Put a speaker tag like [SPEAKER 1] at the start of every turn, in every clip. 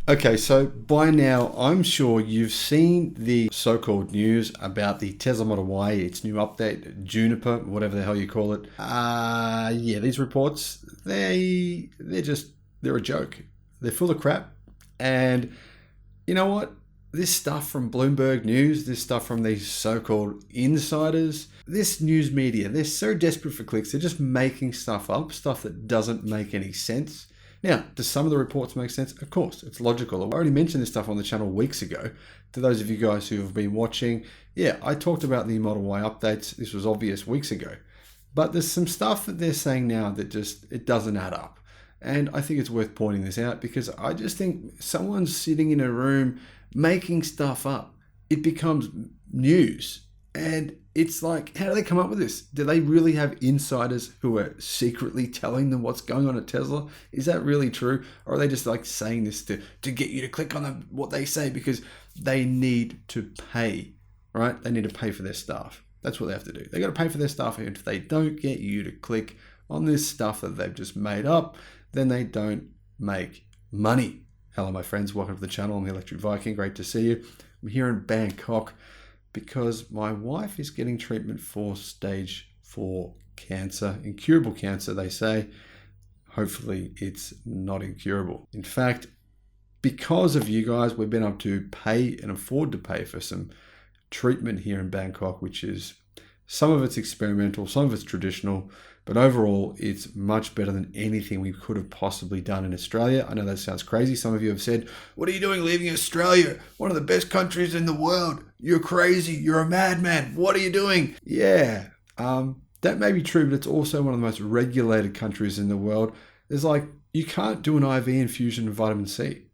[SPEAKER 1] Okay, so by now, I'm sure you've seen the so-called news about the Tesla Model Y, its new update, Juniper, whatever the hell you call it. Yeah, these reports, they're a joke. They're full of crap. And you know what? This stuff from Bloomberg News, this stuff from these so-called insiders, this news media, they're so desperate for clicks, they're just making stuff up, stuff that doesn't make any sense. Now, do some of the reports make sense? Of course, it's logical. I already mentioned this stuff on the channel weeks ago. To those of you guys who have been watching, yeah, I talked about the Model Y updates. This was obvious weeks ago. But there's some stuff that they're saying now that it doesn't add up. And I think it's worth pointing this out because I just think someone's sitting in a room making stuff up. It becomes news. And it's like, how do they come up with this? Do they really have insiders who are secretly telling them what's going on at Tesla? Is that really true? Or are they just like saying this to get you to click on what they say because they need to pay, right? They need to pay for their staff. That's what they have to do. They got to pay for their staff. And if they don't get you to click on this stuff that they've just made up, then they don't make money. Hello, my friends. Welcome to the channel. I'm the Electric Viking. Great to see you. I'm here in Bangkok because my wife is getting treatment for stage 4 cancer, incurable cancer, they say. Hopefully it's not incurable. In fact, because of you guys, we've been able to pay and afford to pay for some treatment here in Bangkok, which is, some of it's experimental, some of it's traditional, but overall it's much better than anything we could have possibly done in Australia. I know that sounds crazy. Some of you have said, what are you doing leaving Australia? One of the best countries in the world. You're crazy. You're a madman. What are you doing? Yeah, that may be true, but it's also one of the most regulated countries in the world. There's like, you can't do an IV infusion of vitamin C.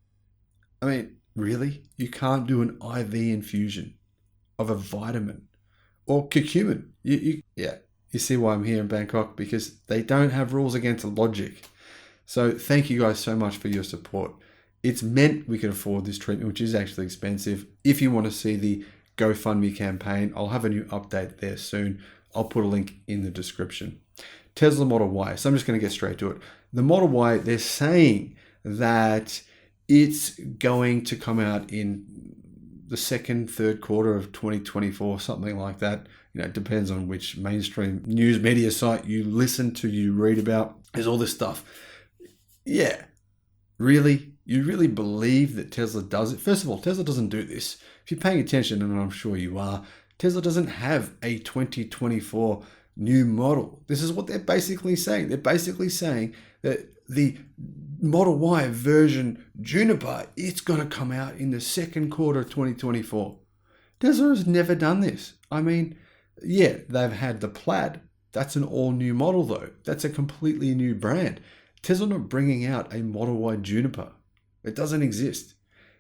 [SPEAKER 1] I mean, really? You can't do an IV infusion of a vitamin or curcumin. You see why I'm here in Bangkok, because they don't have rules against logic. So thank you guys so much for your support. It's meant we can afford this treatment, which is actually expensive. If you want to see the GoFundMe campaign, I'll have a new update there soon. I'll put a link in the description. Tesla Model Y. So I'm just going to get straight to it. The Model Y, they're saying that it's going to come out in the third quarter of 2024, something like that. You know, it depends on which mainstream news media site you listen to, you read about. There's all this stuff. Yeah, really? You really believe that Tesla does it? First of all, Tesla doesn't do this. If you're paying attention, and I'm sure you are, Tesla doesn't have a 2024 new model. This is what they're basically saying. They're basically saying that the Model Y version Juniper, it's going to come out in the second quarter of 2024. Tesla has never done this. I mean, yeah, they've had the Plaid. That's an all-new model, though. That's a completely new brand. Tesla not bringing out a Model Y Juniper. It doesn't exist.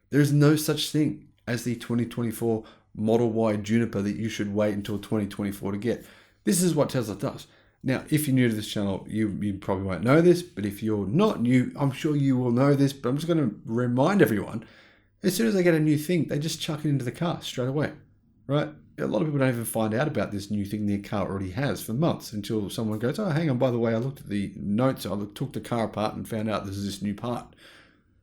[SPEAKER 1] There's no such thing as the 2024 Model Y Juniper that you should wait until 2024 to get. This is what Tesla does. Now, if you're new to this channel, you probably won't know this, but if you're not new, I'm sure you will know this, but I'm just going to remind everyone, as soon as they get a new thing, they just chuck it into the car straight away, right? A lot of people don't even find out about this new thing their car already has for months until someone goes, oh, hang on, by the way, I looked at the notes, I took the car apart and found out there's this new part.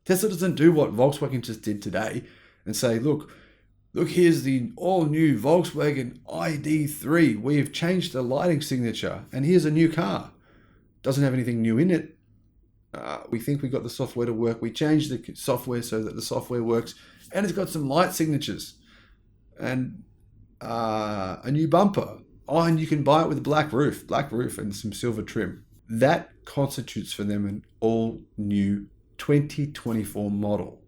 [SPEAKER 1] Tesla doesn't do what Volkswagen just did today and say, look, here's the all-new Volkswagen ID3. We have changed the lighting signature, and here's a new car. Doesn't have anything new in it. We think we got the software to work. We changed the software so that the software works, and it's got some light signatures and a new bumper. Oh, and you can buy it with a black roof and some silver trim. That constitutes for them an all-new 2024 model.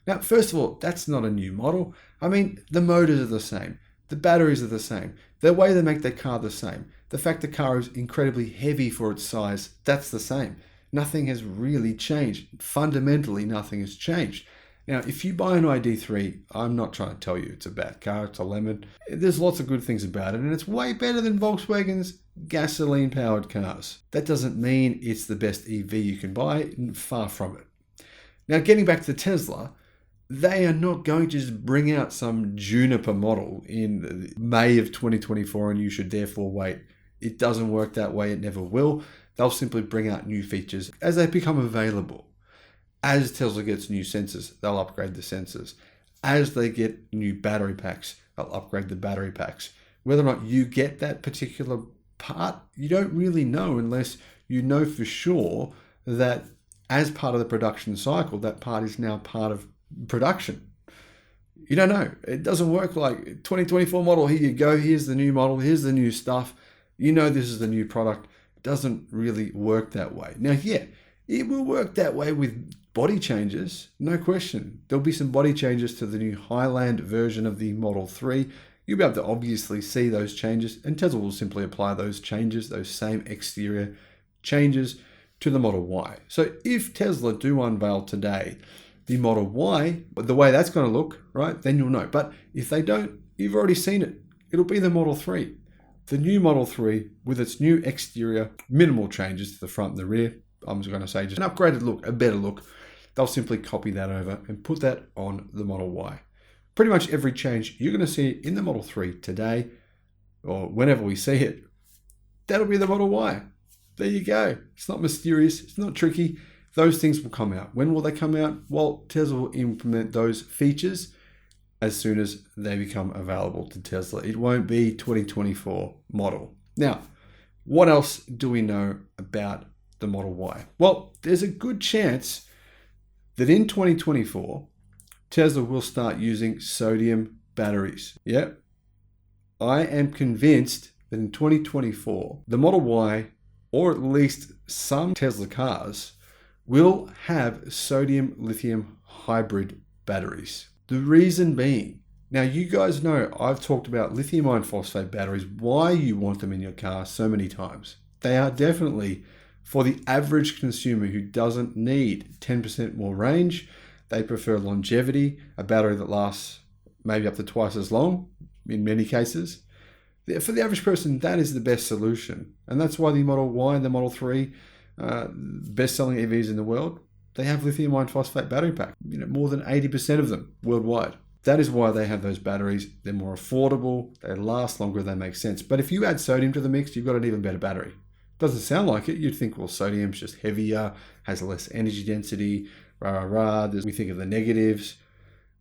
[SPEAKER 1] Now, first of all, that's not a new model. I mean, the motors are the same. The batteries are the same. The way they make their car the same. The fact the car is incredibly heavy for its size, that's the same. Nothing has really changed. Fundamentally, nothing has changed. Now, if you buy an ID3, I'm not trying to tell you it's a bad car, it's a lemon. There's lots of good things about it, and it's way better than Volkswagen's gasoline-powered cars. That doesn't mean it's the best EV you can buy, far from it. Now, getting back to Tesla, they are not going to just bring out some Juniper model in May of 2024 and you should therefore wait. It doesn't work that way. It never will. They'll simply bring out new features as they become available. As Tesla gets new sensors, they'll upgrade the sensors. As they get new battery packs, they'll upgrade the battery packs. Whether or not you get that particular part, you don't really know unless you know for sure that as part of the production cycle, that part is now part of production. You don't know. It doesn't work like 2024 model, here you go, here's the new model, here's the new stuff. You know this is the new product. It doesn't really work that way. Now, yeah, it will work that way with body changes, no question. There'll be some body changes to the new Highland version of the Model 3. You'll be able to obviously see those changes, and Tesla will simply apply those changes, those same exterior changes to the Model Y. So if Tesla do unveil today the Model Y, the way that's going to look, right, then you'll know. But if they don't, you've already seen it. It'll be the Model 3. The new Model 3 with its new exterior, minimal changes to the front and the rear. I'm just going to say just an upgraded look, a better look. They'll simply copy that over and put that on the Model Y. Pretty much every change you're going to see in the Model 3 today, or whenever we see it, that'll be the Model Y. There you go. It's not mysterious. It's not tricky. Those things will come out. When will they come out? Well, Tesla will implement those features as soon as they become available to Tesla. It won't be 2024 model. Now, what else do we know about the Model Y? Well, there's a good chance that in 2024, Tesla will start using sodium batteries. Yep. I am convinced that in 2024, the Model Y, or at least some Tesla cars, will have sodium lithium hybrid batteries. The reason being, now you guys know I've talked about lithium iron phosphate batteries, why you want them in your car so many times. They are definitely for the average consumer who doesn't need 10% more range. They prefer longevity, a battery that lasts maybe up to twice as long in many cases. For the average person, that is the best solution. And that's why the Model Y and the Model 3, best-selling EVs in the world, they have lithium iron phosphate battery pack. More than 80% of them worldwide. That is why they have those batteries. They're more affordable, they last longer, they make sense. But if you add sodium to the mix, you've got an even better battery. Doesn't sound like it. You'd think, well, sodium's just heavier, has less energy density, we think of the negatives.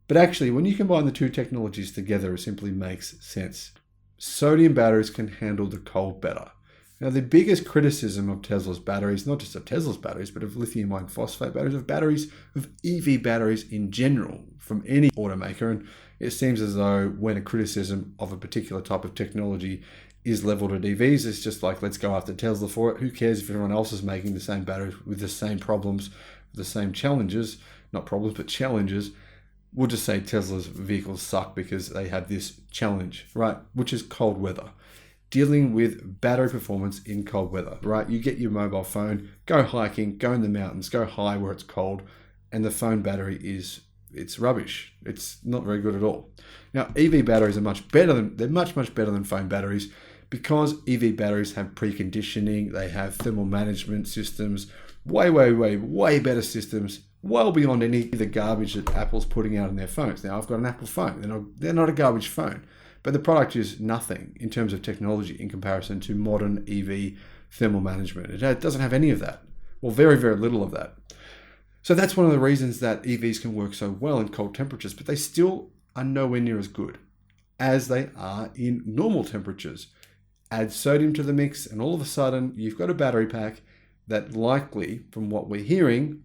[SPEAKER 1] But actually, when you combine the two technologies together, it simply makes sense. Sodium batteries can handle the cold better. Now, the biggest criticism of Tesla's batteries, not just of Tesla's batteries, but of lithium iron phosphate batteries, of EV batteries in general, from any automaker, and it seems as though when a criticism of a particular type of technology is leveled at EVs, it's just like, let's go after Tesla for it. Who cares if everyone else is making the same batteries with the same problems, the same challenges, not problems, but challenges. We'll just say Tesla's vehicles suck because they have this challenge, right? Which is cold weather. Dealing with battery performance in cold weather, right? You get your mobile phone, go hiking, go in the mountains, go high where it's cold, and the phone battery it's rubbish. It's not very good at all. Now, EV batteries are much better than phone batteries because EV batteries have preconditioning, they have thermal management systems, way better systems, well beyond any of the garbage that Apple's putting out in their phones. Now, I've got an Apple phone. They're not a garbage phone, but the product is nothing in terms of technology in comparison to modern EV thermal management. It doesn't have any of that, or very, very little of that. So that's one of the reasons that EVs can work so well in cold temperatures, but they still are nowhere near as good as they are in normal temperatures. Add sodium to the mix, and all of a sudden, you've got a battery pack that likely, from what we're hearing,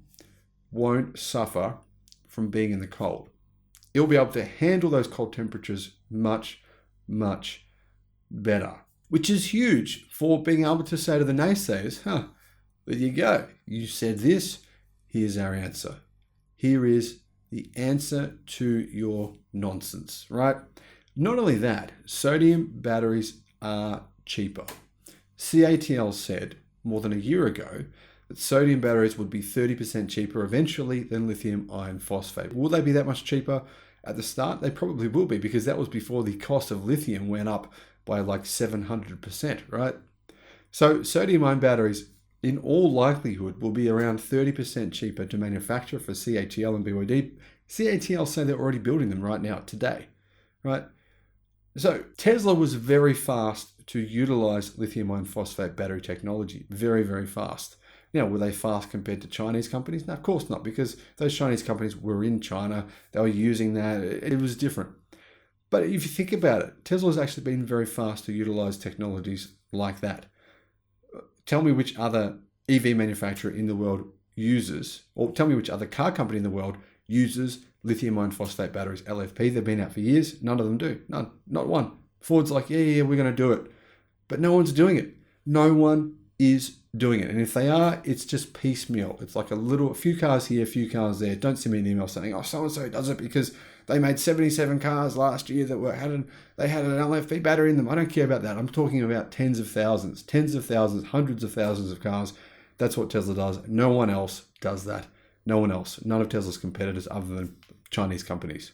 [SPEAKER 1] won't suffer from being in the cold. It'll be able to handle those cold temperatures much, much better, which is huge for being able to say to the naysayers, there you go. You said this, here's our answer. Here is the answer to your nonsense, right? Not only that, sodium batteries are cheaper. CATL said more than a year ago that sodium batteries would be 30% cheaper eventually than lithium iron phosphate. Will they be that much cheaper at the start? They probably will be, because that was before the cost of lithium went up by like 700%, right? So sodium ion batteries in all likelihood will be around 30% cheaper to manufacture for CATL and BYD. CATL say they're already building them right now, today, right? So Tesla was very fast to utilize lithium iron phosphate battery technology, very, very fast. Were they fast compared to Chinese companies? No, of course not, because those Chinese companies were in China. They were using that. It was different. But if you think about it, Tesla's actually been very fast to utilize technologies like that. Tell me which other EV manufacturer in the world uses, or tell me which other car company in the world uses lithium iron phosphate batteries, LFP. They've been out for years. None of them do. None. Not one. Ford's like, yeah, we're going to do it. But no one's doing it. No one is doing it. And if they are, it's just piecemeal. It's like a few cars here, a few cars there. Don't send me an email saying, oh, so-and-so does it because they made 77 cars last year that had an LFP battery in them. I don't care about that. I'm talking about tens of thousands, hundreds of thousands of cars. That's what Tesla does. No one else does that. No one else. None of Tesla's competitors other than Chinese companies.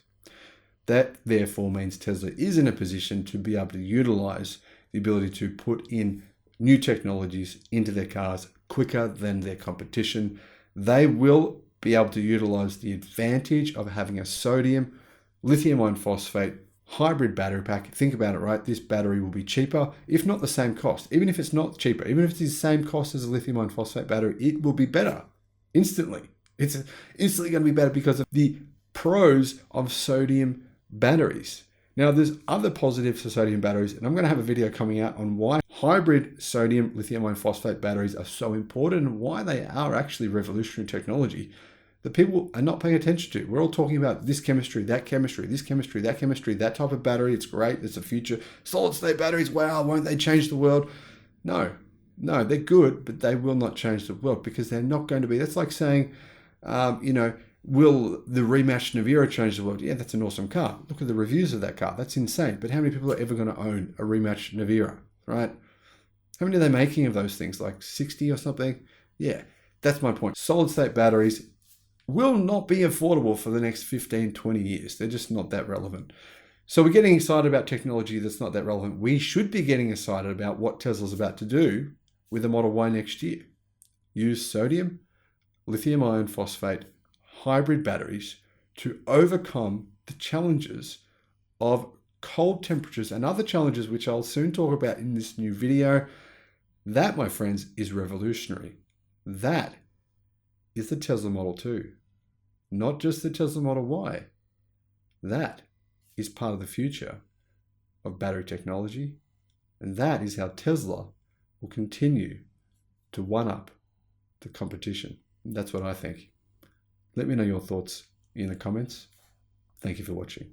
[SPEAKER 1] That therefore means Tesla is in a position to be able to utilize the ability to put in new technologies into their cars quicker than their competition. They will be able to utilize the advantage of having a sodium, lithium iron phosphate, hybrid battery pack. Think about it, right? This battery will be cheaper, if not the same cost. Even if it's not cheaper, even if it's the same cost as a lithium iron phosphate battery, it will be better instantly. It's instantly going to be better because of the pros of sodium batteries. Now, there's other positives for sodium batteries, and I'm going to have a video coming out on why hybrid sodium lithium iron phosphate batteries are so important and why they are actually revolutionary technology that people are not paying attention to. We're all talking about this chemistry, that chemistry, this chemistry, that chemistry, that type of battery. It's great. It's the future. Solid state batteries, wow, won't they change the world? No, they're good, but they will not change the world because they're not going to be. That's like saying, will the rematched Navira change the world? Yeah, that's an awesome car. Look at the reviews of that car. That's insane. But how many people are ever going to own a rematched Navira, right? How many are they making of those things? Like 60 or something? Yeah, that's my point. Solid state batteries will not be affordable for the next 15, 20 years. They're just not that relevant. So we're getting excited about technology that's not that relevant. We should be getting excited about what Tesla's about to do with the Model Y next year. Use sodium, lithium iron phosphate, hybrid batteries to overcome the challenges of cold temperatures and other challenges, which I'll soon talk about in this new video. That, my friends, is revolutionary. That is the Tesla Model 2, not just the Tesla Model Y. That is part of the future of battery technology, and that is how Tesla will continue to one-up the competition. That's what I think. Let me know your thoughts in the comments. Thank you for watching.